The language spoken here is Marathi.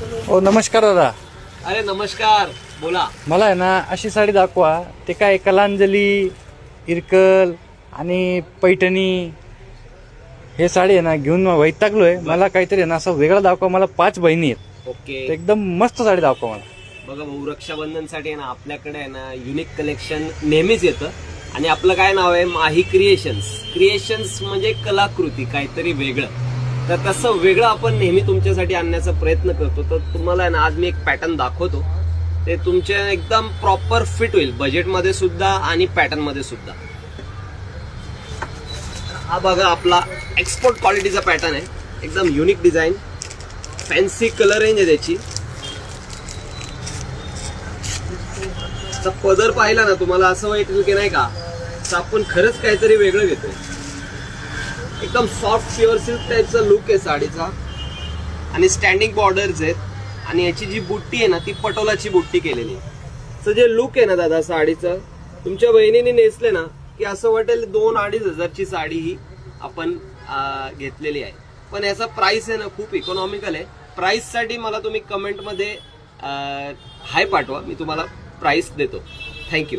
हो नमस्कार दादा. अरे नमस्कार, बोला. मला आहे ना अशी साडी दाखवा, ते काय कलांजली, इरकल आणि पैठणी हे साडी आहे ना घेऊन वैतागलोय. मला काहीतरी आहे ना असं वेगळं दाखवा. मला 5 बहिणी आहेत. ओके, तर एकदम मस्त साडी दाखवा मला. बघा भाऊ, रक्षाबंधनसाठी आहे ना आपल्याकडे आहे ना युनिक कलेक्शन नेहमीच येतं. आणि आपलं काय नाव आहे, माही क्रिएशन्स म्हणजे कलाकृती, काहीतरी वेगळं. तर तसं वेगळं आपण नेहमी तुमच्यासाठी आणण्याचा प्रयत्न करतो. तर तुम्हाला आहे ना आज मी एक पॅटर्न दाखवतो. ते तुमच्या एकदम प्रॉपर फिट होईल, बजेटमध्ये सुद्धा आणि पॅटर्न मध्ये सुद्धा. हा बघा आपला एक्सपोर्ट क्वालिटीचा पॅटर्न आहे. एकदम unique design, fancy colour range आहे त्याची. पदर पाहिला ना तुम्हाला असं वाटेल की नाही का आपण खरंच काहीतरी वेगळं घेतोय. एकदम सॉफ्ट प्युअर सिल्क टाईपचा लुक आहे साडीचा आणि स्टँडिंग बॉर्डर्स आहेत. आणि याची जी बुट्टी आहे ना ती पटोलाची बुट्टी केलेली आहे. तर जे लुक आहे ना दादा साडीचं, तुमच्या बहिणीने नेसले ना की असं वाटेल 2-2.5 हजारची साडी ही आपण घेतलेली आहे. पण याचा प्राइस आहे ना खूप इकॉनॉमिकल आहे. प्राइस साठी मला तुम्ही कमेंटमध्ये हाय पाठवा, मी तुम्हाला प्राइस देतो. थँक्यू.